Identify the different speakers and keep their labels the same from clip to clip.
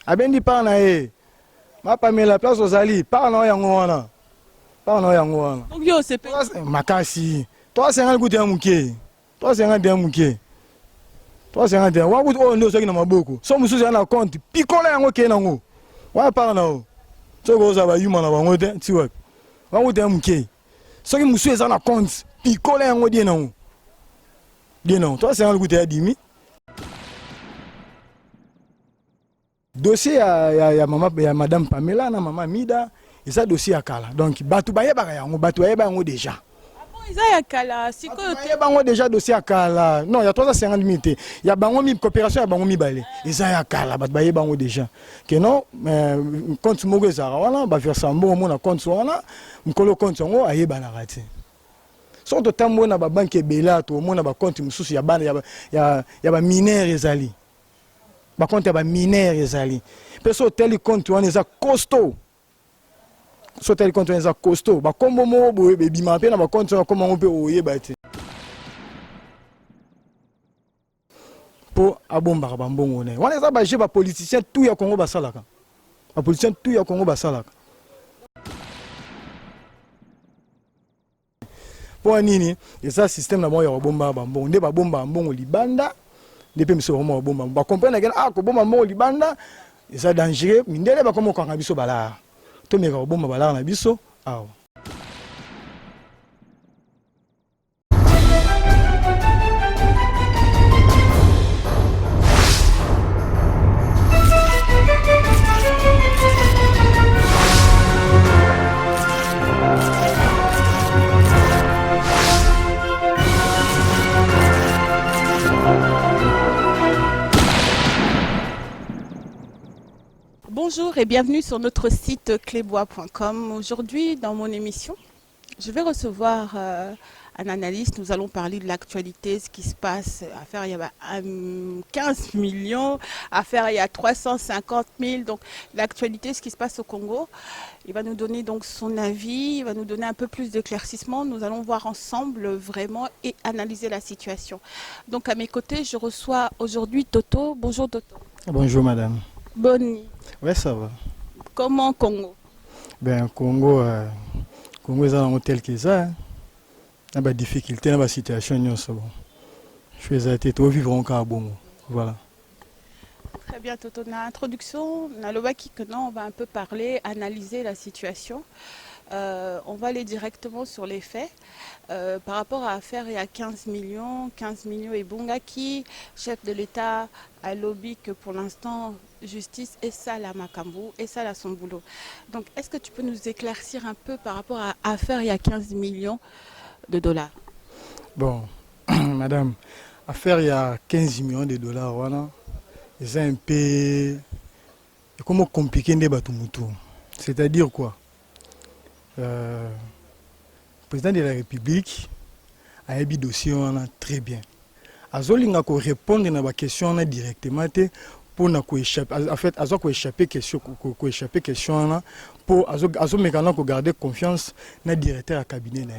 Speaker 1: Abendi par na e. Ma pas mis la place aux alliés. Par na yango wana. Par na yango wana.
Speaker 2: Donc yo c'est
Speaker 1: makasi. 350 goûter un mouké. 350 un mouké. 350. Wa goût oh ndo soki na maboko. So mususu na compte. Pikola yango ke nango. Wa par na o. So go za ba yuma na bango te ti wa. Wa goûter un mouké. Soki mususu eza na compte. Pikola yango die nango. Die non. 350 goûter a dimi. Dossier ya maman ya madame Pamela na maman Mida, et ça dossier à Kala. Donc batu baye ba yango batu baye ba yango déjà.
Speaker 2: Ah bon, ils a Kala, si ko
Speaker 1: baye ba yango déjà dossier à Kala. Non, il y a 350 000 té. Il y a bango mi coopération ya bango mi balé. Et ça ya Kala batu baye ba yango déjà. Que non, compte moko ezara wana ba verser mbongo mona compte wana, mkolo compte ngo ayeba na rati. Surtout tambo na ba banque bela to mona ba compte mususu ya bana ya ba mineur ezali. Par contre, il y a des mineurs ezali. Parce que tel compte on est costaud. So tel compte on est costaud. Ba kombo mo boye be bima pe na ba compte comment on peut oyer ba ti. Po abomba ba mbongo ne. Wana za ba je ba politicien tout ya Congo ba salaka. Ba politicien tout ya Congo ba salaka. Po nini? Et ça système na mo ya bomba ba mbongo. Nde ba bomba mbongo libanda. Depuis monsieur vraiment bon ba comprendre que ah ko bon maman libanda c'est dangereux mindele ba comme ko biso bala to me ko bon bala na biso ah.
Speaker 2: Bonjour et bienvenue sur notre site clébois.com. Aujourd'hui, dans mon émission, je vais recevoir un analyste. Nous allons parler de l'actualité, ce qui se passe. Affaire, il y a 15 millions, affaire, il y a 350 000. Donc, l'actualité, ce qui se passe au Congo. Il va nous donner donc son avis, il va nous donner un peu plus d'éclaircissement. Nous allons voir ensemble vraiment et analyser la situation. Donc, à mes côtés, je reçois aujourd'hui Toto. Bonjour Toto.
Speaker 1: Bonjour madame.
Speaker 2: Bonne nuit.
Speaker 1: Ouais, ça va.
Speaker 2: Comment Congo?
Speaker 1: Ben Congo Congo est un hôtel qui ça. Il y a des difficultés dans la situation bon. Je fais ça tout vivre encore bon. Voilà.
Speaker 2: Très bien Toto, dans l'introduction, on va un peu parler, analyser la situation. On va aller directement sur les faits. Par rapport à l'affaire, il y a 15 millions et Bongaki, chef de l'État, a lobby que pour l'instant, justice et ça la Makambu, et ça la son boulot. Donc, est-ce que tu peux nous éclaircir un peu par rapport à l'affaire, il y a 15 millions de dollars?
Speaker 1: Bon, madame, affaire, il y a 15 millions de dollars, voilà. C'est un peu... Comment compliqué n'est pas tout. C'est-à-dire quoi? Le président de la République a un dossier très bien. Azolinga ko répondre à la question directement pour na ko échapper. En fait, azo ko échapper question pour azo mécanique ko garder confiance na directeur à cabinet na.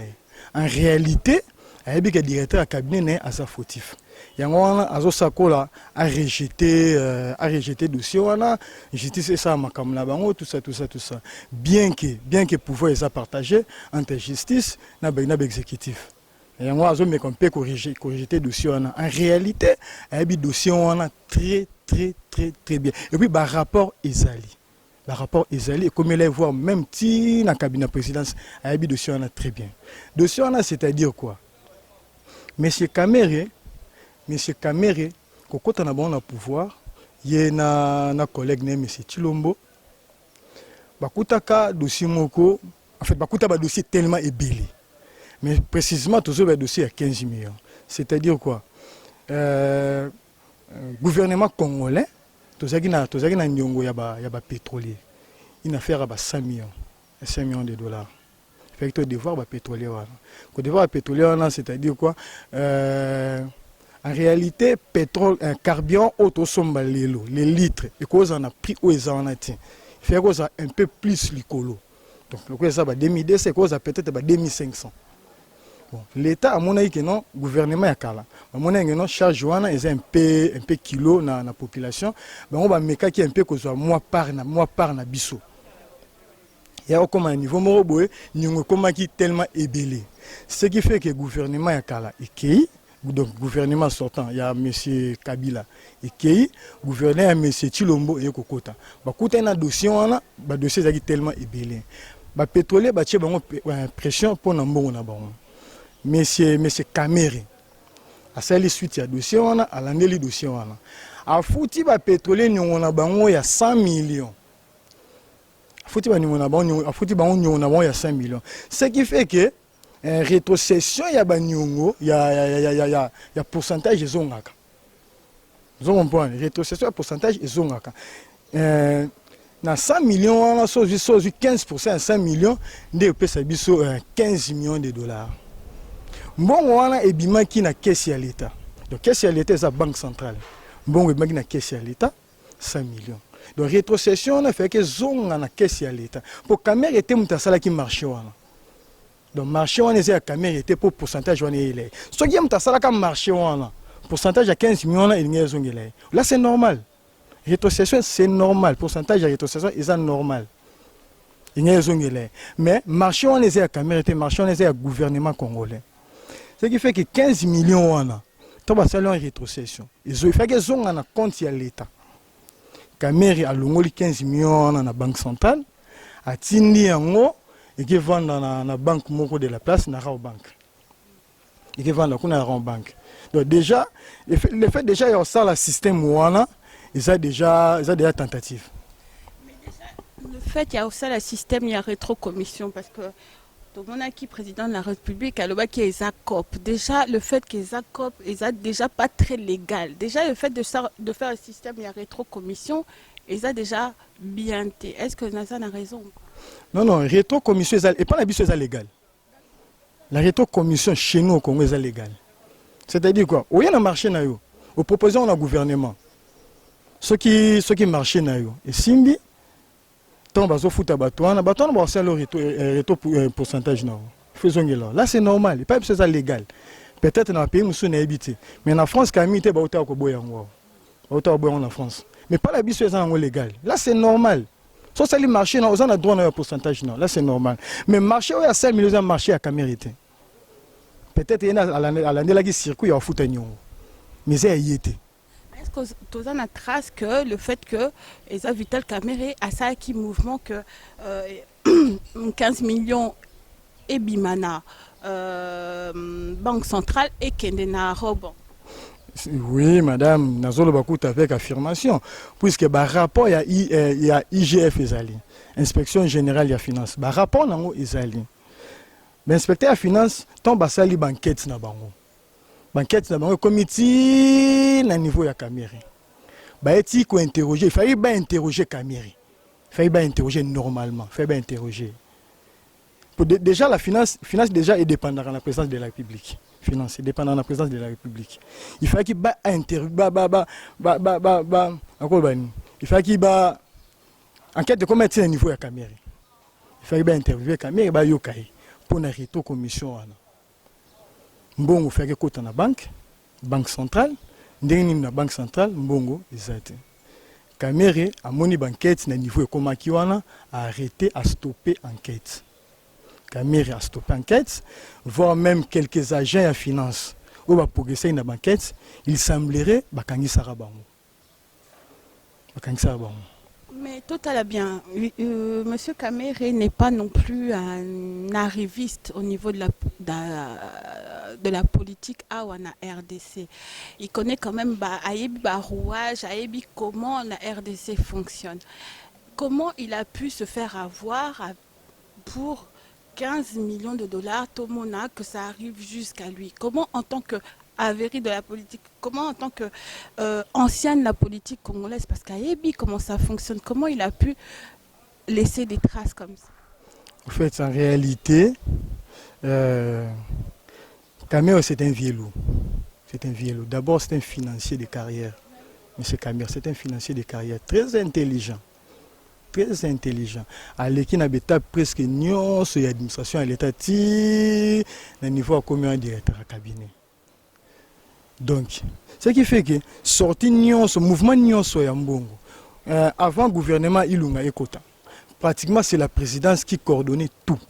Speaker 1: En réalité, a que directeur à cabinet na sa fautif. Yango wana azo sakola a rejeté dossier wana justice et ça makamla bango tout ça bien que pouvoir est partagé entre justice na exécutif. Yango azo me compé corriger dossier wana en réalité a dossier wana très bien et puis par rapport Ezali comme il est voir même ti na cabinet présidence a dossier wana très bien dossier wana c'est-à-dire quoi monsieur Kamere quand on a bon pouvoir, il y a un collègue M. Chilombo. Bakutaka dossier moko, en fait bakutaka dossier tellement ébélé. Mais précisément toujours le dossier à 15 millions. C'est-à-dire quoi? Gouvernement congolais, tozaki na nyongo ya ba pétrolier. Une affaire à 5 millions de dollars. Fait que devoir ba pétrolier wana. Ko devoir pétrolier wana, c'est-à-dire quoi? En réalité, pétrole, carburant, les litres, et cause en a pris où ils en ont été. Il fait cause un peu plus licolo. Donc, le cause à 2010, c'est cause à peut-être 2500. L'État a mon avis que non, gouvernement ya kala. Mon avis que non, charge wana est un peu kilo na la population. On va mettre qui un peu que soit moi par na biso. Il y a comme un niveau moroboé, nous comme qui tellement ébélé. Ce qui fait que le gouvernement ya kala est donc gouvernement sortant, il y a M. Kabila et gouverneur M. Chilombo et Kokota. Bakouta na dossier wana, ba dossier zaki tellement ébélé. Ba pétrolier ba tché bango pression pour na mbongo na bango. Monsieur Kamere a sali suite ya dossier wana, a landeli dossier wana. A fouti ba pétrolier nyongo na bango ya 100 millions. A fouti ba nyongo na bango, a fouti bango nyongo na bango ya 5 millions. Ce qui fait que rétrocession ya ba nyongo ya pourcentage ezongaka. Vous comprenez? Rétrocession ya pourcentage ezongaka. Na 100 millions wana so 15% à 100 millions nde pesa biso 15 millions de dollars. Mbongo wana ebimaki na caisse ya l'État. Donc caisse ya l'État c'est la banque centrale. Mbongo ebimaki na caisse ya l'État 100 millions. Donc rétrocession on a fait que zonga na caisse ya l'État. Pour caméra était mutasala ki marché wana. Donc marché wana c'est la caméra était pour pourcentage wana ele. So ki mutasala ka marché wana. Pourcentage à 15 millions là il n'y a zongela. Là c'est normal. Rétrocession c'est normal. Pourcentage de rétrocession est normal. Il n'y a zongela. Mais marché wana c'est la caméra était marché wana c'est le gouvernement congolais. Ce qui fait que 15 millions wana, tu vas saluer en rétrocession. Il fait que zonga na compte ya l'État. Kameri a longoli 15 millions dans la banque centrale, a tindi yango et qui vend dans la banque moko de la place na Rao Bank. Et qui vend dans la Rao Bank. Donc déjà, le fait déjà il y a ça le système wana, ils a déjà tentative.
Speaker 2: Mais déjà, le fait qu'il y a aussi le système, il y a rétrocommission parce que mon acquis président de la République a le bac qui est ZACOP. Déjà, le fait que ZACOP est déjà pas très légal. Déjà, le fait de faire un système, il y a rétrocommission, ils a déjà bien été. Est-ce que Nathan a raison?
Speaker 1: Non, rétrocommission, et pas la biche est légal. La rétrocommission chez nous au Congo est légale. C'est-à-dire quoi? Au y a un marché, au proposant au gouvernement, ceux qui marchent, et Simbi, tant bazo futa batouana ba faire le pourcentage non. Faisons là. Là c'est normal, pas c'est ça légal. Peut-être dans un pays où on est habité, mais en France quand même ba auta ko boyango. Auta boyango en France. Mais pas la biso ça légal. Là c'est normal. So ça les marché non, on a droit à un pourcentage non. Là c'est normal. Mais marché à 5 millions marché à camérité. Peut-être il y a à l'année là qui circuit à futa nyongo. Mais c'est yété.
Speaker 2: Est-ce que tu as une trace que le fait que les Vital Kamere a ça qui mouvement que 15 millions et Bimana Banque centrale et Kendena Robon?
Speaker 1: Oui, madame, Nazolo Bakout avec affirmation, puisque par rapport il y a IGF Ezali, Inspection générale de finance, par rapport nango Ezali, l'inspecteur de finance tombe à sali banquette na bango. Banquette na bango comité na niveau ya Kamere. Ba eti ko interroger, il fallait ba interroger Kamere. Il fallait ba interroger normalement, il fallait ba interroger. Déjà la finance déjà est dépendante de la présidence de la République. Finance est dépendante de la présidence de la République. Il fallait qu'il ba interroger il fallait qu'il ba enquête de commettre na niveau ya Kamere. Il fallait ba interviewer Kamere ba yokai pour na réto commission wana. Mbongo fait que côté na banque centrale, ndenge na banque centrale mbongo ezate. Kamere a moni banquette na niveau ekomaki wana a arrêté à stopper enquête. Kamere a stoppé enquête, voire même quelques agents à finance ou ba progresser na banquette, il semblerait bakangisa bango. Bakangisa bango.
Speaker 2: Mais tout à bien. Monsieur Kamere n'est pas non plus un arriviste au niveau de la politique à RDC. Il connaît quand même Ayebi Barouage, Ayebi comment la RDC fonctionne. Comment il a pu se faire avoir pour 15 millions de dollars, tout le monde a que ça arrive jusqu'à lui. Comment en tant que avéri de la politique, comment en tant que ancienne de la politique congolaise, parce qu'Ayebi, comment ça fonctionne, comment il a pu laisser des traces comme ça?
Speaker 1: En fait, en réalité, Kamere c'est un vieux loup. C'est un vieux loup. D'abord, c'est un financier de carrière. Monsieur Kamere, c'est un financier de carrière très intelligent. très intelligent. Aleki na beta presque nyonso ya administration à l'état ti na niveau comme un directeur à cabinet. Donc, ce qui fait que sorti nyonso mouvement nyonso ya mbongo avant gouvernement Ilunga Ekota. Pratiquement c'est la présidence qui coordonnait tout.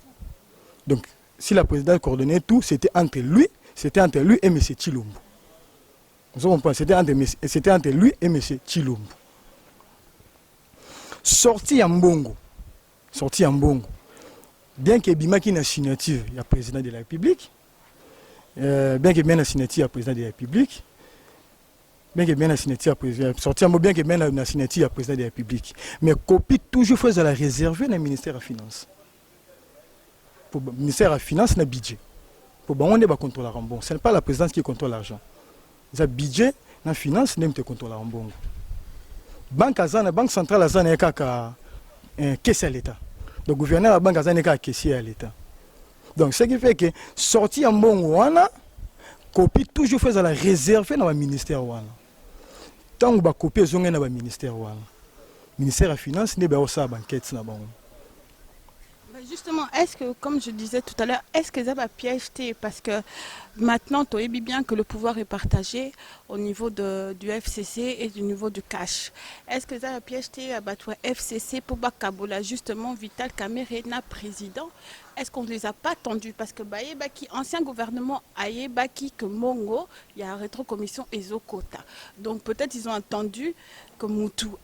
Speaker 1: Donc, si la présidence coordonnait tout, c'était entre lui et M. Tshilombo. C'était entre lui et M. Tshilombo. Sorti en Mbongo, bien que Bimaki na signature, il y a président de la République, bien que bien la signature, il y a président de la République, bien que bien la signature, sorti en bien que bien la signature, il y a président de la République. Mais copie toujours faut la réserver dans le ministère de la Finance. Pour le ministère de la Finance, le budget. Pour on ne contrôler l'argent. Ce n'est pas la présidence qui contrôle l'argent. Le budget, la finance, n'est pas contrôle l'argent. Banque centrale azana kaka caisse à l'État. Le gouverneur de la banque azana kaka caissier à l'État. Donc ce qui fait que sorti en bon wana copie toujours fait la réserver dans le ministère wana. Tant que copie zonga dans le ministère wana. Ministère de la finance n'est pas ça banquette na bango.
Speaker 2: Justement, est-ce que, comme je disais tout à l'heure, est-ce que ça va piéger? Parce que maintenant, tu sais bien que le pouvoir est partagé au niveau du FCC et du niveau du cash. Est-ce que ça va piéger à toi FCC pour Bakabola, justement, Vital Kamerhe, président? Est-ce qu'on ne les a pas tendus? Parce que Baki, ancien gouvernement, Baki, que Mongo, il y a une rétrocommission Ezokota. Donc peut-être ils ont entendu que Moutou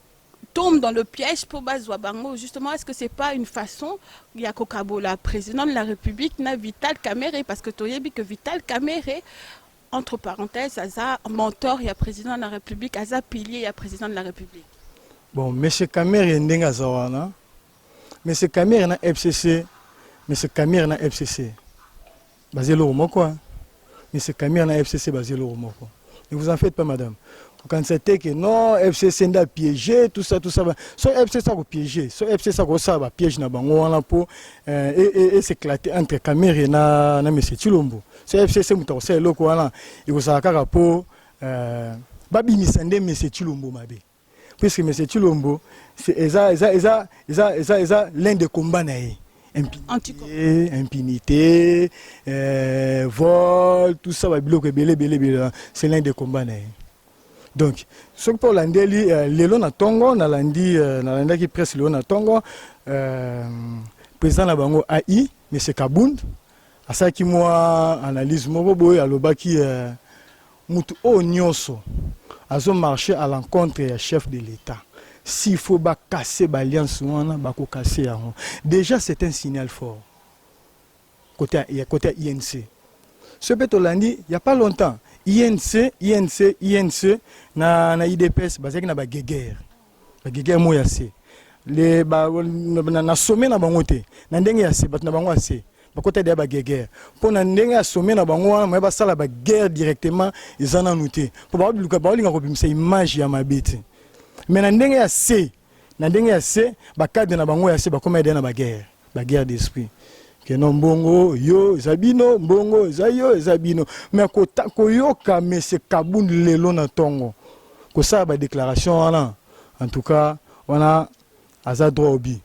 Speaker 2: tombe dans le piège pour Bazouabango. Justement, est-ce que ce n'est pas une façon, il y a Kokabola, président de la République, na Vital Kamerhe, parce que tu as dit que Vital Kamerhe, entre parenthèses, Aza mentor, il y a président de la République, Aza pilier, il y a président de la République.
Speaker 1: Bon, M. Kamerhe Ndenga Zawana, M. Kamerhe na FCC, M. Kamerhe na FCC, basé le Romo quoi. M. Kamerhe na FCC, basé le Romo quoi. Ne vous en faites pas, madame. Quand c'était que non, FCC n'a piégé, tout ça. So FCC a piégé, so FCC a piégé na bango wana po et s'éclater entre Kamerhe na M. Tshilombo. So FCC mutako loko wana, il faut savoir po babi misande M. Tshilombo mabe. Puisque M. Tshilombo c'est l'un des combats na ye. Impunité, vol, tout ça, c'est l'un des combats. Donc, ce que pour l'andeli, l'élo na tongo, na landi qui presse l'élo na tongo, président na bango AI, mais c'est Kabound, à ça qui moi analyse mon boy, à l'oba qui mutu o nyonso, a zo marché à l'encontre du chef de l'État. S'il faut casser l'alliance, déjà c'est un signal fort. Côté INC. Ce que tu dit, il n'y a pas longtemps, INC, na IDPS, basé na guerre. La guerre moya c'est. Les na sommet na bangote, na ndenge ya se, bat na bango assez. Ba côté de ba guerre. Pour na ndenge ya sommet na bango, mais ba sala ba guerre directement, ils en ont noté. Pour ba luka ba linga ko bimisa image ya mabete. Mais na ndenge ya se, ba cadre na bango ya se ba comme na ba guerre d'esprit. Que non bongo yo zabino bongo zayo zabino mais ko yoka mais c'est Kabound lelo na tongo. Ko ça ba déclaration wana. En tout cas, on a aza droit obi.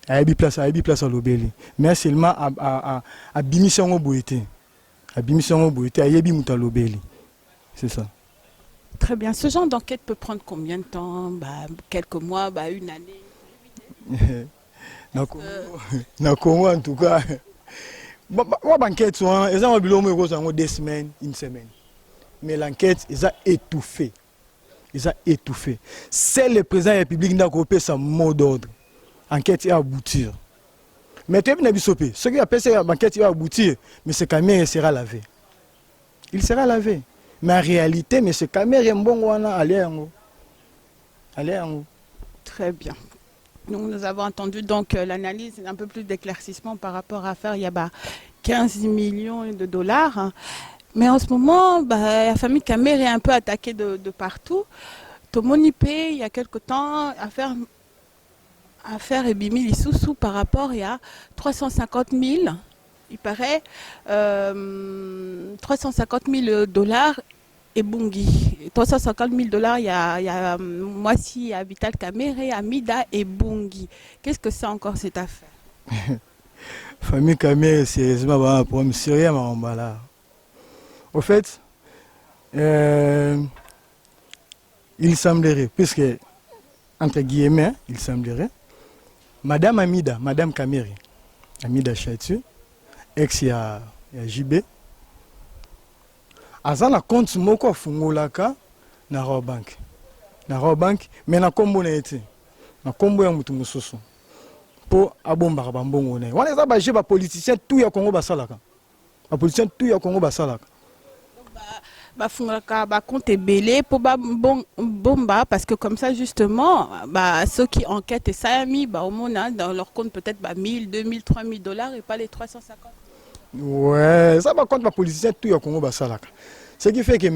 Speaker 1: Aibi place à l'obeli. Mais seulement à bimission au boité. À bimission au boité, aibi muta l'obeli. C'est ça.
Speaker 2: Très bien. Ce genre d'enquête peut prendre combien de temps? Quelques mois, une année.
Speaker 1: Na Congo en tout cas. L'enquête, ils ont 2 semaines, 1 semaine. Mais l'enquête, ils ont étouffé. C'est le président de la République qui a coupé son mot d'ordre. L'enquête va aboutir. Mais tu as vu ce qui appelle ça l'enquête va aboutir, mais ce Kamerhe sera lavé. Il sera lavé. Mais en réalité, M. Kamerhe Mbongwana allez en haut.
Speaker 2: Très bien. Nous avons entendu donc l'analyse, un peu plus d'éclaircissement par rapport à faire, il y a 15 millions de dollars. Mais en ce moment, la famille Kamerhe est un peu attaquée de partout. Tomonipé, il y a quelque temps, affaire Ebimi Lisusu par rapport, il y a 350 000, il paraît, 350 000 dollars Bungi. 350 000 dollars, il y a Moissi, il y a Vital Kamere, Amida et Bungi. Qu'est-ce que c'est encore cette affaire?
Speaker 1: Famille Kamere, c'est un problème sérieux, là. Au fait, il semblerait, puisque, entre guillemets, il semblerait, Madame Amida, Madame Kamere, Amida Chatu, ex ya JB, azana compte moko fungolaka na Raw Bank. Na Raw Bank, mais na kombo na ete. Na kombo ya mutu mususu. Po abombaka bambongo na. Wana eza ba je ba politicien tout ya Congo basalaka. Ba politicien tout ya Congo basalaka.
Speaker 2: Bafungaka ba compte belé pour bomba parce que comme ça justement ceux qui enquêtent et ça a mis au moins dans leur compte peut-être 1000, 2000, 3000 dollars et pas les 350.
Speaker 1: Ouais, ça va contre la politicien tout ya Congo basalaka. Ce qui fait que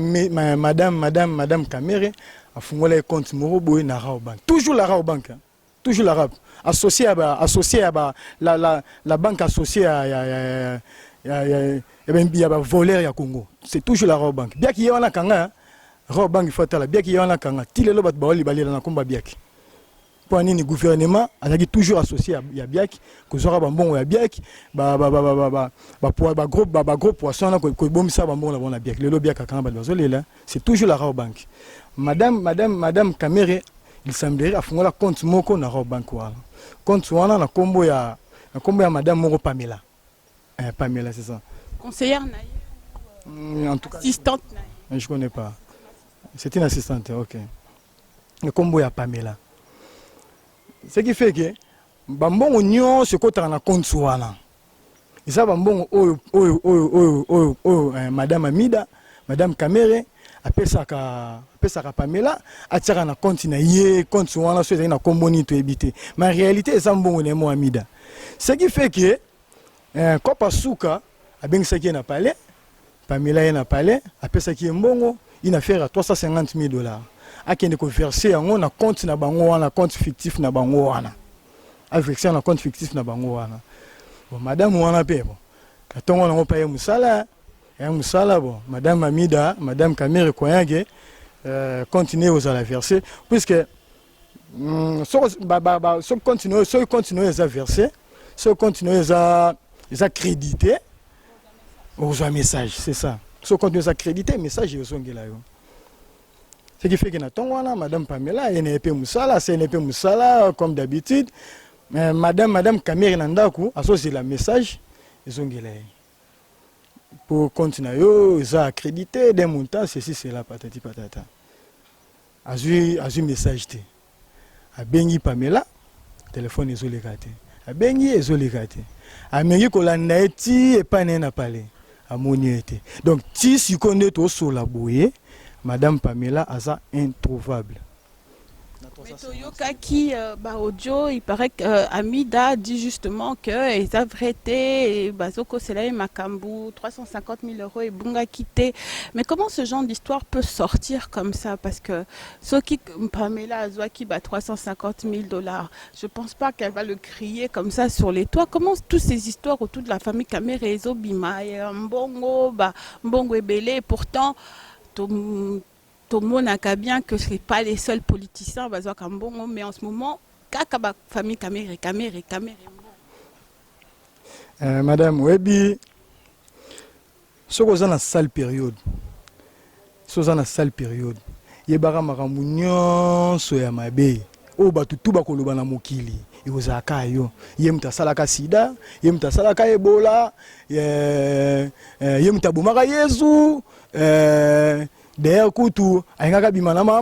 Speaker 1: madame Kamere a fondé les comptes Moroboy na Raw Bank. Toujours la Raw Bank. Hein. Toujours l'arabe. Associé à la banque associée à voleur ya Congo. C'est toujours la Raw Bank. Bien qu'il y ait un kanga, Raw Bank il faut être là. Bien qu'il y ait un kanga, tile le bat baoli bali na komba biaki. Pour un gouvernement, on a toujours associé à biaki, que zora bambon ya biaki, gros poisson ko bomisa bambon la bona biaki. Le lo biaka kanga bazole là, c'est toujours la Raw Bank. Madame Kamere, il semblerait a fondé la compte moko na Raw Bank wala. Compte wana na kombo ya madame Moko Pamela. Pamela, c'est ça.
Speaker 2: Conseillère Naïe
Speaker 1: en tout cas,
Speaker 2: assistante Naïe.
Speaker 1: Je ne connais pas. C'est une assistante, ok. Le combo ya Pamela. Ce qui fait que bambongo nyon se kota na compte wana. Et ça bambongo madame Amida, madame Kamere appelle ça Pamela atira na compte na ye compte wana so na kombo ni to ebité. Mais en réalité ça mbongo na mo Amida. Ce qui fait que Kopa Souka a bien ça qui n'a pas Pamela n'a pas appelle ça qui est mbongo il a fait à 350 000 dollars. A qui ne converser en un compte na bango wana compte fictif na bango wana. A verser un compte fictif na bango wana. Bon madame wana pe bon. Quand on a payé musala, bon madame Amida, madame Kamere Koyage continuer aux à la verser puisque continuer à verser, continuer à créditer aux messages, c'est ça. Continuer à créditer message et aux ce qui fait que madame Pamela elle n'est pas musala, c'est n'est pas musala comme d'habitude. Mais madame Kamere Nandaku associé la message ils ont pour continuer ils ont accrédité des montants ceci cela patati patata. Azu message te. A bengi Pamela téléphone ils ont les gâté. A bengi ils ont les gâté. A mengi kolanda eti et pas na parler. A moni été. Donc si tu connais tout sur la bouée madame Pamela Aza introuvable.
Speaker 2: Mais Toyoka qui audio, il paraît qu'Amida dit justement que les avrétés, Bazoko Selaï Makambu, 350 000 euros et Bunga quitté. Mais comment ce genre d'histoire peut sortir comme ça? Parce que ce qui Pamela Azwaki 350 000 dollars, je ne pense pas qu'elle va le crier comme ça sur les toits. Comment toutes ces histoires autour de la famille Kamere et Zobima, Mbongo, Mbongo et Belé, pourtant, tout le monde a bien que ce n'est pas les seuls politiciens, mais en ce moment, la famille Kamere.
Speaker 1: Madame Webi, ce que dans la sale période, il y a des gens qui sont mabe, oh tout bakoloba na mokili, yozaka yo, yemta salaka sida, yemta salaka ebola, yemta bomaka Yesu, d'ailleurs, Koutou,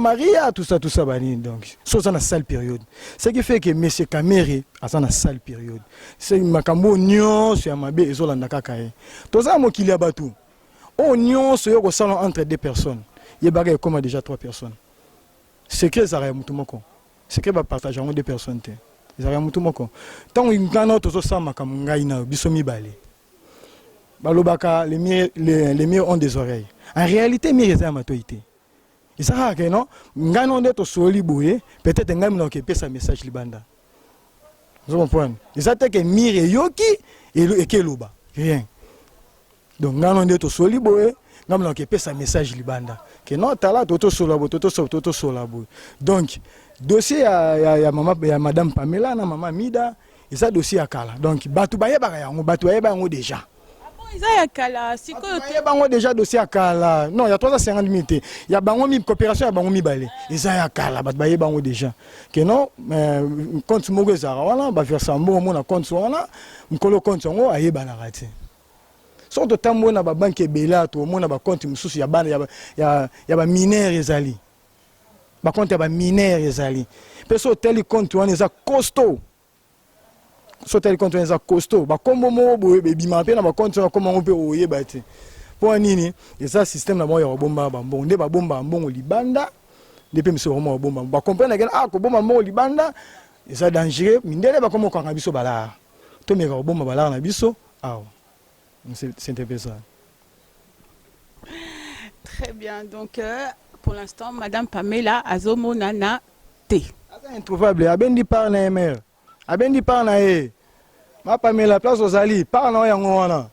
Speaker 1: Maria, tout ça, donc, c'est dans la sale période. Ce qui fait que M. Kamere a dans la sale période. C'est Makambo Nyon, c'est Amabe et Zolanda Kakae. Tout ça, moi, qu'il y a batou. On Nyon, c'est au salon entre deux personnes. Il y a comme déjà 3 personnes. Secret, ça arrive moutoumoko. Secret, va partager entre 2 personnes. Ça arrive moutoumoko. Tant qu'il y a un autre, ça, Makamngaïna, Bisomi Bale. Balobaka, les murs ont des oreilles. En réalité, mes réserves ma toité. Et ça, non? Ngano de to soli boué, peut-être un gamin qui peut sa message libanda. Vous comprenez? Ils attaquent que mire yoki et keluba. Rien. Donc ngano de to soli boué, ngam na ke pesa message libanda que non tala toto solabo toto solabo. Donc dossier ya mama ya madame Pamela na mama Mida eza dossier ya kala. Donc batu bayeba yango déjà.
Speaker 2: Isaiah Kala, si quoi
Speaker 1: il y a bango déjà dossier à Kala. Non, il y a 350 000. Il y a bango mi coopération, il y a bango mi balé. Isaiah Kala, bat baye bango déjà. Que non, compte mogo zara wana, ba faire ça mo na compte wana, mkolo compte ngo aye bana rati. So to tambo na ba banque bela to mo na ba compte mususu ya bana ya ba mineur ezali. Ba compte ya ba mineur ezali. Peso tel compte wana eza costaud. So tel compte eza costaud ba kombo mo boye bima pe na ba compte na kombo pe oye ba te po nini eza système na mo ya bomba ba mbongo nde ba bomba mbongo libanda depuis miso mo bomba ba comprendre que ko bomba mbongo libanda eza dangereux mindele ba komo kwanga biso bala to meka bomba bala na biso aw c'est un peu ça.
Speaker 2: Très bien, donc pour l'instant madame Pamela Azomo Nana T.
Speaker 1: Introuvable abendi par na mère abendi par na e ma Pamela place aux ali par na yango wana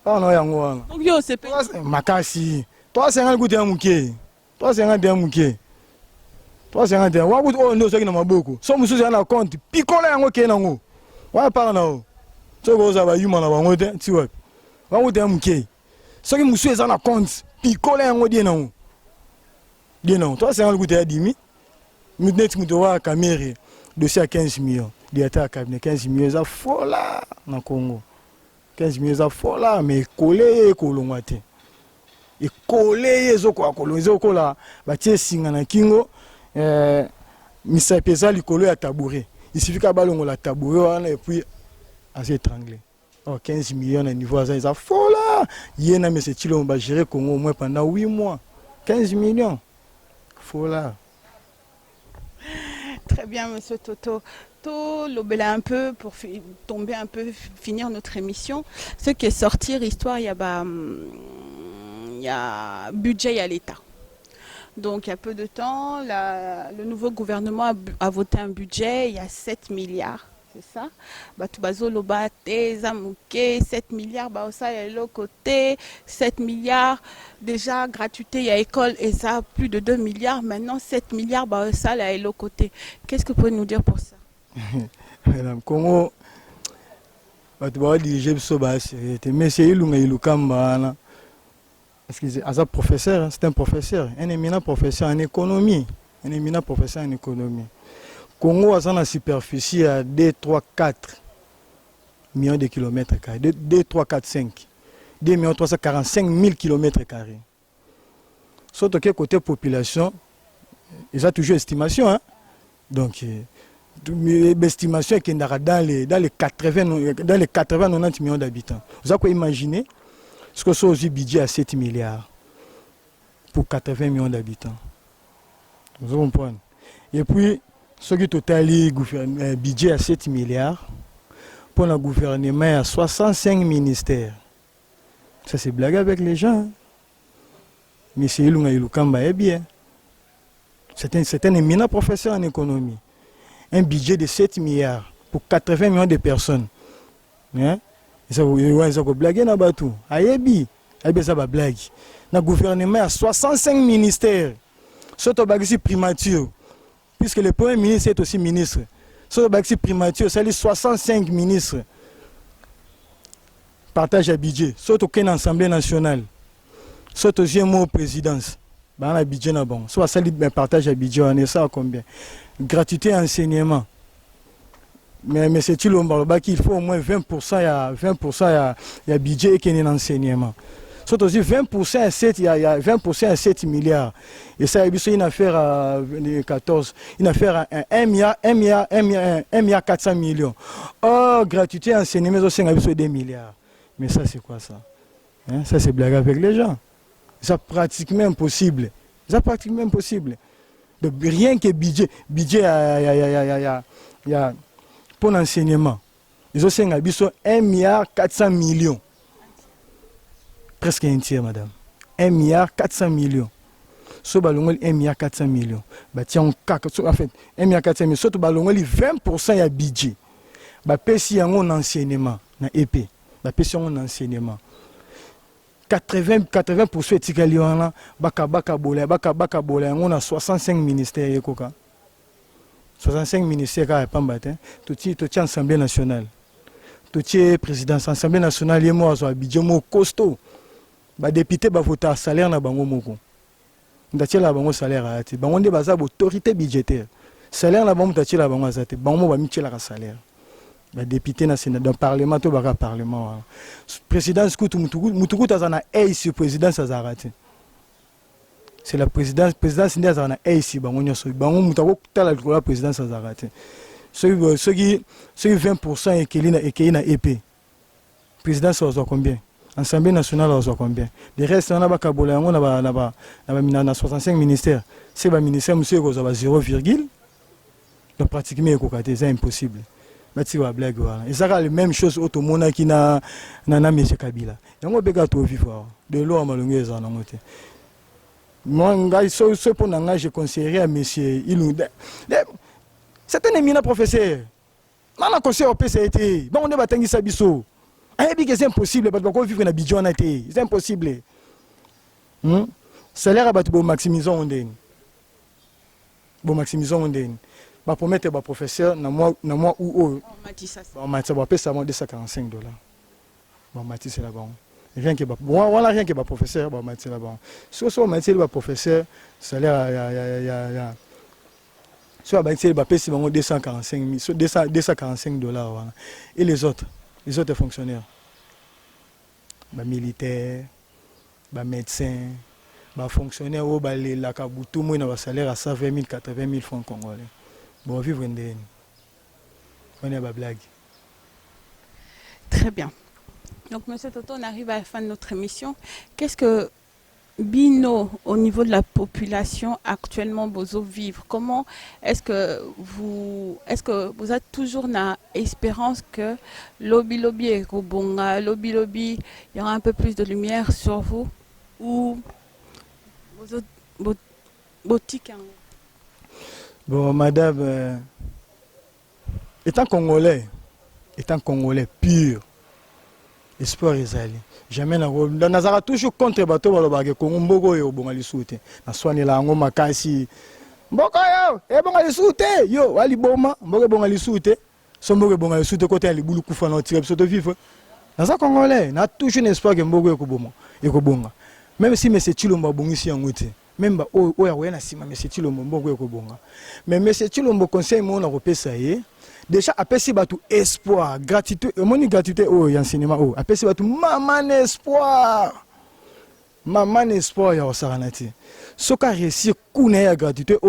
Speaker 2: donc yo c'est
Speaker 1: makasi 350 goûter un muke 350 wa goût on ndo soki na maboko so mususu na compte pikola yango ke nango wa par na o so go za ba yuma na bango te ti wa goût un muke soki mususu eza na compte pikola yango die nango 350 goûter a dimi net muto wa kamere dossier à 15 millions. Directeur à cabinet 15 millions, ça faux là dans le Congo. 15 millions, ça faux là, mais collé et colonguate. Et collé et zoko kolonguate. Zoko là, bâtir singana kingo, misa pesa li collé à tabouret. Il suffit qu'à balongo la tabouret et puis à s'étrangler. Oh 15 millions à niveau ça faux là. Yéna mais c'est il on va gérer Congo au moins pendant 8 mois. 15 millions. Faux là.
Speaker 2: Très bien, monsieur Toto. L'obéla un peu pour tomber un peu, finir notre émission. Ce qui est sorti, histoire, il y a budget à l'État. Donc, il y a peu de temps, le nouveau gouvernement a voté un budget, il y a 7 milliards. C'est ça. Batubazo loba tezamuke 7 milliards baosa ya l'autre côté 7 milliards déjà gratuité il y a école et ça plus de 2 milliards maintenant 7 milliards baosa ya l'autre côté. Qu'est-ce que vous pouvez nous dire pour ça?
Speaker 1: Madame Congo batuba diriger biso ba sécurité mais c'est ilunga ilukamba na parce que c'est un professeur, c'est un professeur, un éminent professeur en économie, Congo a une superficie à 2, 3, 4 millions de kilomètres carrés. 2, 3, 4, 5. 2 345 000 kilomètres carrés. Sauf que côté population, ils ont toujours estimation. Hein? Donc, l'estimation est qu'il y a dans les 80-90 millions d'habitants. Vous avez imaginer ce que c'est aussi budget à 7 milliards pour 80 millions d'habitants. Vous comprenez? Et puis, ce qui est budget à 7 milliards, pour le gouvernement, il y a 65 ministères. Ça, c'est blague avec les gens. Mais c'est bien. C'est un éminent professeur en économie. Un budget de 7 milliards pour 80 millions de personnes. Hein? Ça va blaguer dans le tout. Ça va blague. Le gouvernement a 65 ministères. Surtout la primature. Puisque le premier ministre est aussi ministre. Sur le primature, c'est les 65 ministres. Partage à budget. Surtout qu'une assemblée nationale. Surtout aussi un mot présidence. Dans le budget, soit ça partage à budget, on est ça combien? Gratuité enseignement. Mais c'est il faut au moins 20% de budget et un enseignement. Surtout aussi 20% à 7, il y a 20% à 7 milliards. Et ça, il y a une affaire à 14, une affaire à 1 milliard 400 millions. Oh, gratuité enseignement, c'est 2 milliards. Mais ça, c'est quoi ça? Hein? Ça, c'est blague avec les gens. C'est pratiquement impossible. Donc, rien que budget, pour l'enseignement. Ils ont 1 milliard 400 millions. Presque un tiers, madame. 1 milliard 400 millions. So balongoli 1 milliard 400 millions. En fait, 1 milliard 400 millions. Surtout balongoli 20% ya budget. Pesi yango en enseignement, na EP. Pesi yango en enseignement. 80% etikali wana baka bola on a 65 ministères yekoka 65 ministères ka pamba te tuti assemblée nationale tuti présidence assemblée nationale yemo azo budget mo costaud ba député ba vota salaire na bango moko ndatiela bango salaire ati bango nde baza autorité budgétaire salaire na bango ndatiela bango azate bango ba michela ka salaire ba député na sénat dans parlement to baka parlement présidence kutu mutuku tazana sur présidence azarate c'est la présidence nde azana ici bango nyoso bango mutako tala la présidence azarate ceux qui 20% ekeli na EP présidence ozo combien Assemblée nationale ozo combien le reste on a baka bola yango na 65 ministères c'est ba ministère monsieur ko za 0, donc pratiquement ekokate c'est impossible. Bati wa blague voilà et ça la même chose automona qui na monsieur Kabila yango beka to vivre de l'eau à malongeza na ngote moi ngai so pour nanga je conseillerais à monsieur Ilunde c'est un éminent professeur nana conseil au PCT bon on est batangisa biso ayebi que c'est impossible parce qu'on vivre na bidjon na té c'est impossible salaire à battre bon maximisons ondeni ba promettre ba professeur na moi ou on m'a dit ça va ça $245 bon m'a dit c'est là-bas rien que voilà rien que ba professeur ba m'a dit là-bas so m'a dit ba professeur salaire ya so ba dit ba pèse bango $245 voilà et les autres fonctionnaires ba militaires ba médecins ba fonctionnaires au ba la kabutu mo na ba salaire à 120 000 80 000 francs congolais. Bon, vivre on est à blague.
Speaker 2: Très bien. Donc, monsieur Toto, on arrive à la fin de notre émission. Qu'est-ce que Bino, au niveau de la population, actuellement, Bozo vivre? Comment est-ce que vous êtes toujours dans l'espérance que lobby et Robonga, lobby, il y aura un peu plus de lumière sur vous? Ou boutique?
Speaker 1: Bon, madame, étant Congolais pur, espoir ezali. Jamais na nazara toujours contre bato balobake Congo mboko yo bonga lisute. Na soigner la ngo makasi. Mboko yo, bonga lisute. Yo, wali boma, mboko bonga lisute. So mboko bonga lisute côté ya libulu kufa na tire biso to vivre. Naza Congolais, na toujours espoir que mboko yo bonga. Même si monsieur Chilombo bongisi yango te. Même oya na sima monsieur Chilombo mboko yo bonga. Mais monsieur Chilombo conseil mo na kopesa ye. Déjà apesi batu espoir, gratitude, moni gratitude enseignement apesi batu maman espoir ya osaranati. Soka réussir kuna ya gratitude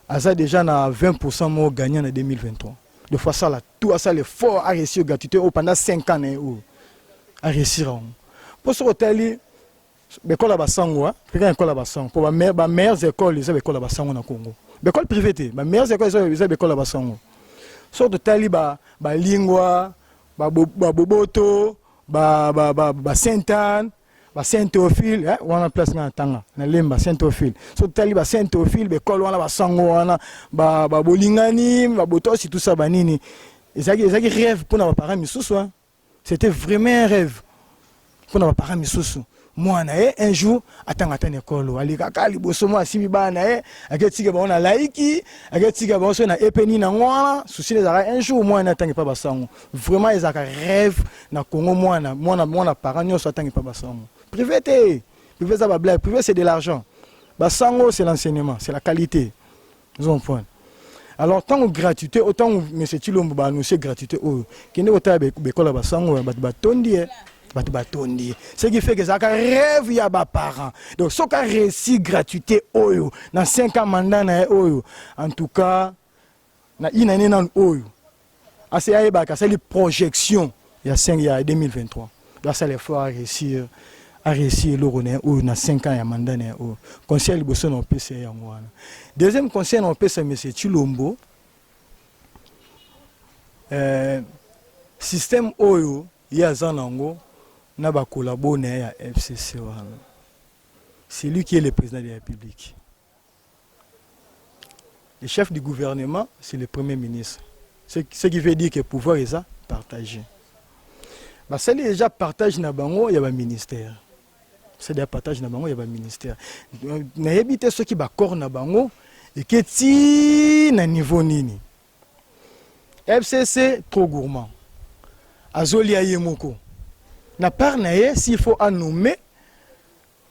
Speaker 1: asa déjà na 20% mo gagnant en 2023. De fois ça là tout ça l'effort à réussir gratitude pendant 5 ans à réussir. Pour ce hôtel l'école à Basango, école à Basango pour ba meilleures écoles les écoles à Basango na Congo. L'école privée, ma meilleures écoles les écoles à Basango. Soit de tali ba lingua ba boboto ba Sainte-Anne ba Saint-Théophile on a place na tanga na lemba Saint-Théophile so tali ba Saint-Théophile be kolo wana ba sango wana ba bolingani ba botosi tout ça banini ezaki rêve pour na parents misusu c'était vraiment un rêve pour na parents misusu moi un jour atanga tane kolo alika kali boso mo asimi bana aketika ba on laiki aketika ba so na epeni na ngwana souci les un jour moi na tanga pa basango vraiment ils aka rêve na Congo moi parents nyoso atanga pa basango privé ça ba blague privé c'est de l'argent basango c'est l'enseignement c'est la qualité nous on point alors tant gratuité autant monsieur Chilombo ba annoncer gratuité kende ota be kola basango ba tondi ce qui fait que ça rêve ya ba parents donc ce qui réussi gratuité oyo dans 5 ans mandat na oyo en tout cas na inane nan oyo assez ayeba ka c'est les projections il y a 2023 là ça les faut réussir le rené oyo na 5 ans ya mandat na oyo conseil liboso na PC ya ngwana deuxième conseil na PC monsieur Chilombo système oyo ya zanango na ba collabo na ya FCC wana. C'est lui qui est le président de la République. Le chef du gouvernement, c'est le premier ministre. Ce qui veut dire que le pouvoir est partagé. Bah, ça déjà partage na bango, il y a un ministère. c'est des partages na bango, il y a un ministère. Na yebite ceux qui ba corps na bango et que ti na niveau nini. FCC trop gourmand. Azoli ayemoko. Na part na ye s'il faut à nommer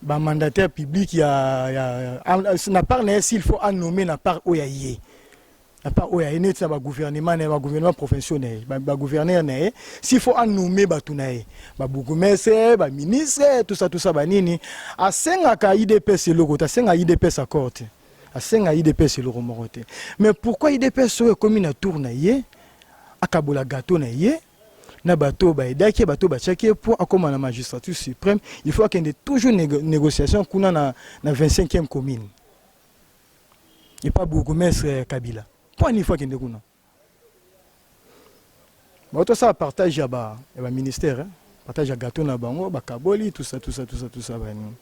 Speaker 1: ba mandataire public na part na ye s'il faut à nommer na part oyaye. Na part oyaye net na ba gouvernement professionnel, ba gouverneur na ye s'il faut à nommer ba tunaye. Ba bourgmestre, ba ministre, tout ça ba nini. A senga ka IDPS loko, ta senga IDPS accord. A senga IDPS loko morote. Mais pourquoi IDPS so comme na tour na ye? Akabola gâteau na ye? Na bateau ba edaki bateau ba tchaki pour akoma na magistrature suprême, il faut qu'il y ait toujours négociation kuna na 25e commune. Et pas bourgmestre Kabila. Pour une fois qu'il y ait kuna. Ba to ça partage ya ba ministère, hein? Partage ya gâteau na bango, ba kaboli tout ça ba ni.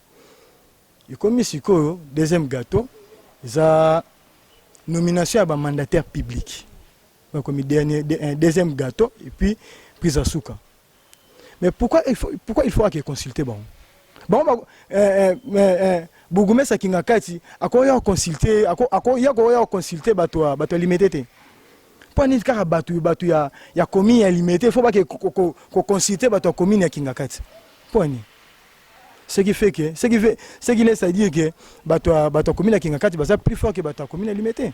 Speaker 1: Et comme siko deuxième gâteau, za nomination à ba mandataire public. Comme deuxième gâteau et puis prise à souka. Mais pourquoi il faut qu'il consulte bon? Bourgmestre Kingakati, akoya consulter, akoya consulter bato limité. Pour ni car bato ya commune ya limité, il faut pas que consulter bato commune ya Kingakati. Pour ni. Ce qui laisse à dire que bato commune ya Kingakati va plus fort que bato commune ya limité.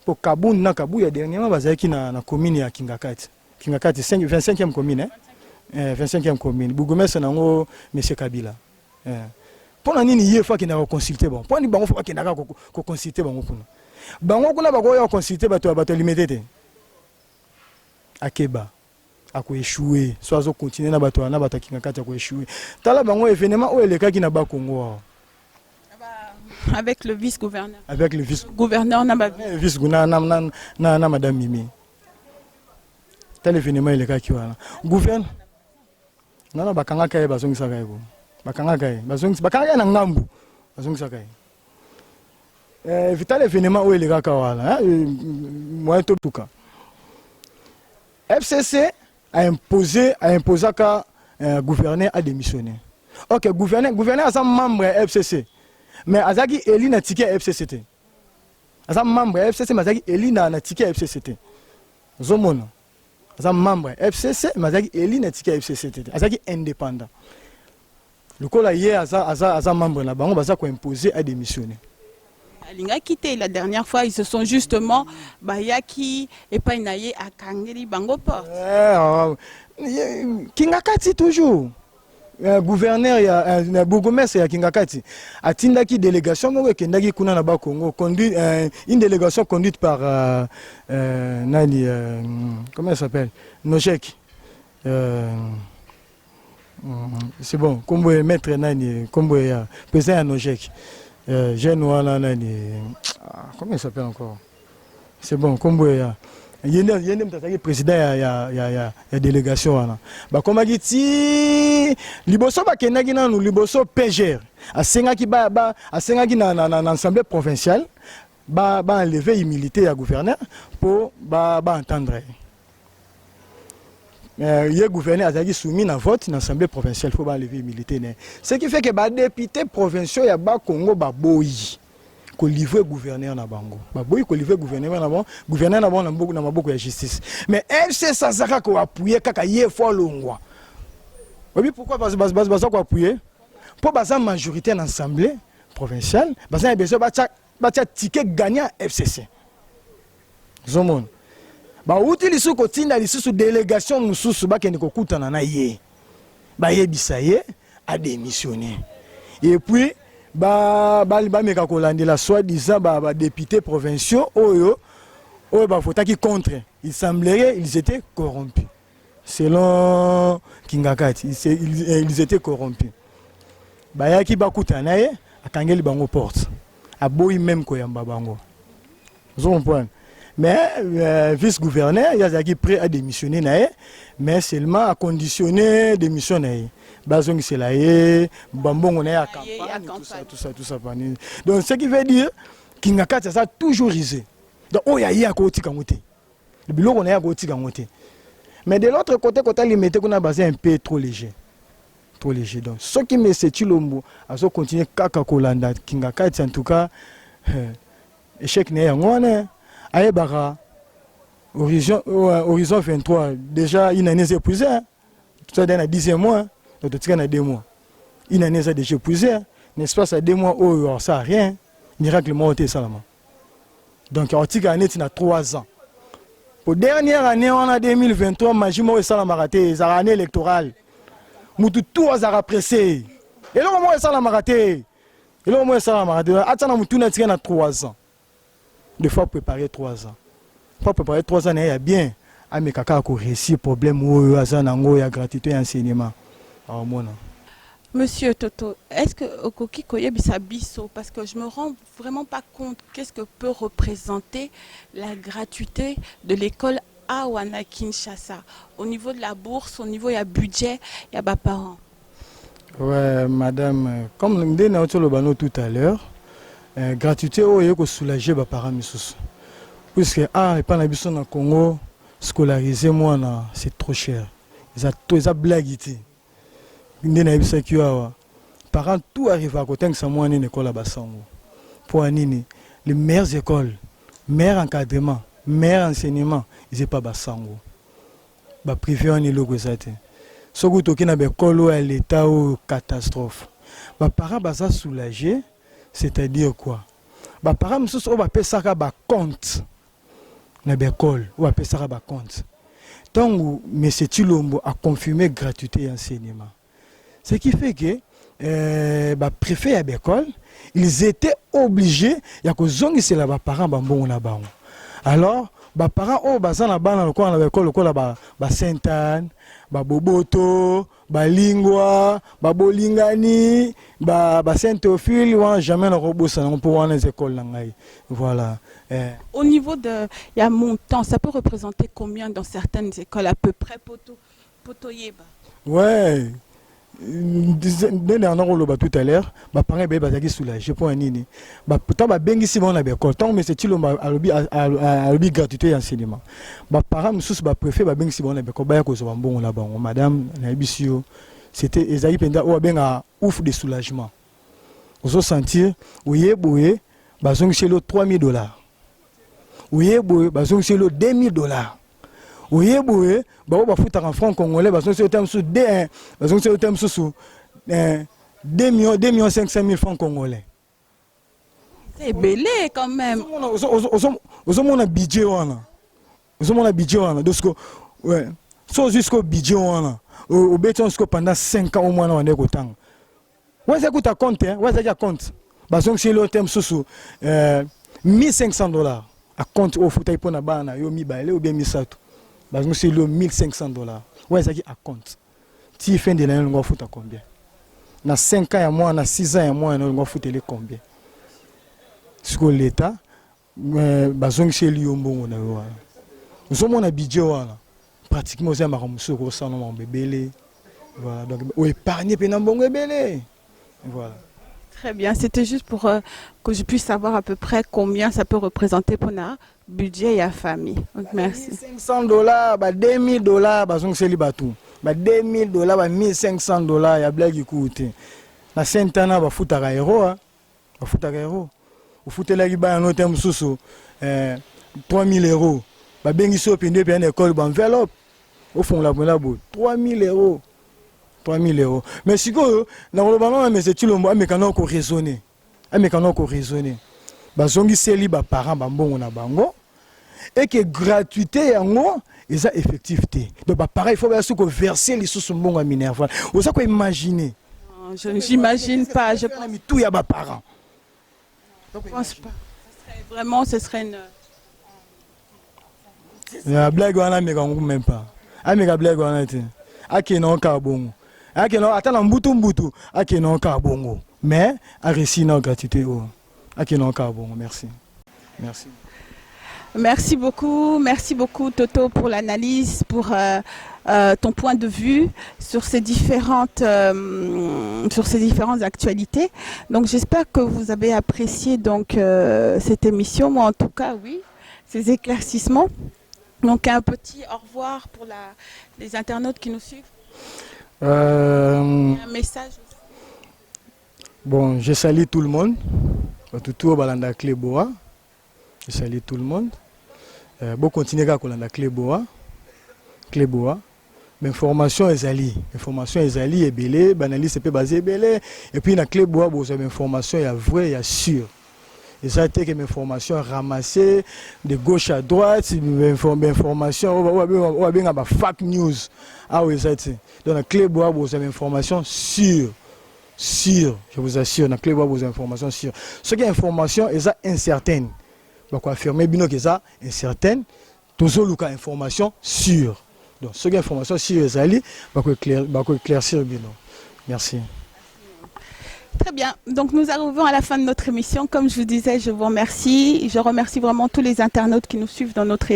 Speaker 1: Pour Kaboun na Kabouya dernièrement bazaki na commune ya Kingakati. Kingakati 25e commune, 25e commune. Bourgmestre nango monsieur Kabila. Pour nani ni yefa ki na consulter bon. Pour ni bango faut ki na ko consulter bango kuna. Bango kuna bako ya consulter bato limité te. Akeba ako échouer, soit zo continuer na bato Kingakati ako échouer. Tala bango événement o eleka ki na ba Congo.
Speaker 2: Avec le vice-gouverneur.
Speaker 1: Avec le
Speaker 2: vice-gouverneur
Speaker 1: vice-gouverneur na madame Mimi. Tel événement il est là qui voilà. Gouverneur. Non bakanga kay bazongi saka ko. Bakanga kay bakanga na ngambu. Bazongi saka. Vital événement où il est là voilà, moi tout cas. FCC a imposé qu'un gouverneur a démissionné. OK, gouverneur a un membre FCC. Mais azaki eli na ticket FCCT. Azam membre FCC mazaki eli na ticket FCCT. Zomona. Azam membre FCC mazaki eli na ticket FCCT. Azaki indépendant. Le cola hier azam membre na bango baza ko imposer à démissionner.
Speaker 2: Alinga quitté la dernière fois, ils se sont justement bayaki et painaye à Kangeli bango port.
Speaker 1: Kingakati toujours. Gouverneur ya bourgmestre ya Kingakati atindaki délégation moko kendaki kuna na ba Congo conduit une délégation conduite par nani comment il s'appelle Nojek c'est bon comme maître nani comme président ya Nojek jeune wala nani comment il s'appelle encore c'est bon comme yende mtataki président ya délégation wana bakomaki ti liboso bakendaki nanu liboso PGR asengaki asengaki na assemblée provinciale ba enlever immunité ya gouverneur pour ba entendre le gouverneur azaki soumis na vote na assemblée provinciale pour ba enlever immunité ce qui fait que ba député provinciaux ya ba Congo ba boyi ko livrer gouverneur na bango ba boyi ko livrer gouverneur na bango na maboko ya justice mais elle c'est ça zaka ko appuyer kaka ye fo longwa oui pourquoi baza ko appuyer pour baza majorité dans l'assemblée provinciale baza besoin ba ticket gagnant FCC zomon ba utiliser ko tinda lisusu délégation mususu ba kende ko kutana na ye ba yebisa ye a démissionner et puis meka kolandela soi-disant députés provinciaux oyo votaki contre. Il semblerait ils étaient corrompus. Selon Kingakati, ils étaient corrompus. Bayaki bakutana ye akangeli bango porte. Aboyi même koyamba bango. Vous comprenez? Mais vice-gouverneur, il a prêt à démissionner nae, mais seulement à conditionner démission nae. Bazong c'est là bambongo na campagne tout ça. Donc ce qui veut dire Kingakati ça toujours risé. Donc oya ko tika ngote. Le biloko na ya ko tika ngote. Mais de l'autre côté quand limité qu'on a basé un peu trop léger. trop léger. Donc, ce qui me c'est Chilombo, à ce continuer kaka kolanda, kinga kati en tout cas, échec n'est rien. Aïe bara, horizon 23, déjà une année c'est épuisé. Tout ça dans le 10e mois, donc tu as 2 mois. Une année c'est déjà épuisé. N'est-ce pas, ça 2 mois, oh, ça rien. Miracle monté seulement. Donc, en tout année, tu as 3 ans. Pour dernière année, on a 2023, Majimo et Salamaraté, c'est l'année électorale. Moutou tout a pressé. Et là, on ça la maraté. Et là, on ça la maraté. Attends, Moutou n'a tiré 3 ans. Deux fois préparer 3 ans. Pour préparer 3 ans, il y a bien. Ah, mais kaka a réussi, problème, ou il y a gratuité et enseignement. Alors, moi, non.
Speaker 2: Monsieur Toto, est-ce que Okoki Koyebisa Bisso, parce que je me rends vraiment pas compte qu'est-ce que peut représenter la gratuité de l'école à Wana Kinshasa au niveau de la bourse, au niveau du budget, il y a des parents.
Speaker 1: Ouais, madame, comme nous l'avons dit tout à l'heure, gratuité il faut soulager les parents. Puisque et pas dans Congo, scolariser moi c'est trop cher. Ils ont blagué. Parents tout arrive à côté de ça moi une école à Bassango. Pour les meilleures écoles, meilleur encadrement, meilleur enseignement, ils n'ont pas Bassango. Ba privé on est logo ça. Ce que tu as école à l'état ou catastrophe. Ba parents basa soulagé, c'est-à-dire quoi? Ba parents nous on va payer ça ba compte. Na école, on va payer ça ba compte. Donc monsieur Chilombo a confirmé gratuité et enseignement. Ce qui fait que préfet à l'école, ils étaient obligés, il y a que zongi c'est là parents bambon là-bas. Alors, parents au bazan là-bas dans le coin de l'école, le coin là-bas, Sainte-Anne, Boboto, Lingua, Bolingani, Saint-Théophile, jamais le robot ça pour voir les écoles là. Voilà.
Speaker 2: Au niveau de, il y a montant, ça peut représenter combien dans certaines écoles à peu près potoyeba.
Speaker 1: Ouais. Tout à l'heure, parents sont soulagés pour un nini. Pourtant, bengi si bon l'école. Tant mais c'est à gratuité et enseignement. Parents sont préfets bengi si bon l'école. Bon là-bas, madame Naibisio, c'était Esaïe Penda ou bien ouf de soulagement. Vous sentir, oui, boué, basons chez le $3,000. Oui, boué, basons chez le $2,000. Oui, oui, bah foutre en francs congolais, parce que c'est au thème sous 2 millions 500 000 francs congolais.
Speaker 2: C'est belé quand même.
Speaker 1: Vous avez un budget, vous avez un budget, ouais. Jusqu'au budget, au béton pendant 5 ans au moins, on est content. Ouais, ça coûte à compte, hein, ouais, ça compte. Parce que c'est le thème sous $1,500 à compte au foutail pour la banane, yo mi baile ou bien mi satou. Parce que c'est le $1,500. Ouais, ça à compte. Si fin de l'année, on va foutre combien? Dans 5 ans et moins, dans 6 ans et moins, on va foutre combien? Parce que l'État, c'est lui au bon. Nous sommes en budget, pratiquement, c'est un bébé. Voilà, donc, on épargne un bon bébé. Voilà.
Speaker 2: Très bien, c'était juste pour que je puisse savoir à peu près combien ça peut représenter pour notre budget et la famille. Donc, merci.
Speaker 1: $1,500, $2,000, c'est le bateau. $2,000, $1,500, il y a blague qui coûte. Na Sainte-Anne, il faut un euro. Il faut un euro. Il faut un euro. 3,000 euros. Il faut une école, une enveloppe. Au fond, la 3,000 euros. 3,000 euros. Mais si vous avez mais c'est tout le monde, mais quand on raisonner. Mais quand on raisonner. Bazongi seli ba parents bambongo na bango et que gratuité yango eza effectivité. Donc ba pareil il faut bien que verser les sous mbongo minerval. Vous ça quoi imaginer.
Speaker 2: Je n'imagine pas, je
Speaker 1: pense tout ya ba parents.
Speaker 2: Donc je pense pas. Vraiment ce serait une
Speaker 1: la blague wana mais quand même pas. Ah mais la blague wana té. Aki non ka bongo. Aki non attends mbutu. Aki non ka bongo. Mais a réussi non gratuité oh. Aki non ka bongo. Merci. Merci.
Speaker 2: Merci beaucoup Toto pour l'analyse, pour ton point de vue sur ces différentes actualités. Donc j'espère que vous avez apprécié donc cette émission. Moi en tout cas oui, ces éclaircissements. Donc un petit au revoir pour les internautes qui nous suivent. Un message aussi.
Speaker 1: Bon, je salue tout le monde. Tout au balanda Cléboa. Je salue tout le monde. Bon, continuer à Kolanda Cléboa. Cléboa. Mais information est ali. Information est ali et belé. Banaliste peut baser belé. Et puis dans Cléboa, vous avez information, il y a vrai, il y a sûr. Et ça a été que mes informations ramassées de gauche à droite, mes informations, on va bien fake news. Ah oui, ça a été. Donc dans Cléboa, vous avez information sûre. Sûr, je vous assure, dans Cléboa, vous avez information sûre. Ce qui est information, est incertaine. Donc affirmer bien que ça incertaine, toujours le cas information sûre. Donc ce qui est information sûre, est ali, éclaircir bien. Merci.
Speaker 2: Très bien, donc nous arrivons à la fin de notre émission. Comme je vous disais, je vous remercie. Je remercie vraiment tous les internautes qui nous suivent dans notre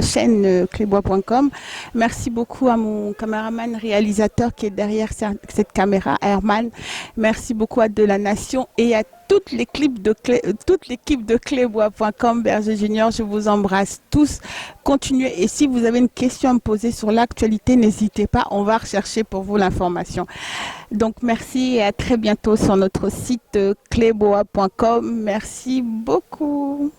Speaker 2: chaîne clébois.com. Merci beaucoup à mon caméraman réalisateur qui est derrière cette caméra, Herman. Merci beaucoup à De la Nation et à toute l'équipe de Clébois.com, Berger Junior. Je vous embrasse tous. Continuez. Et si vous avez une question à me poser sur l'actualité, n'hésitez pas. On va rechercher pour vous l'information. Donc, merci et à très bientôt sur notre site clébois.com. Merci beaucoup.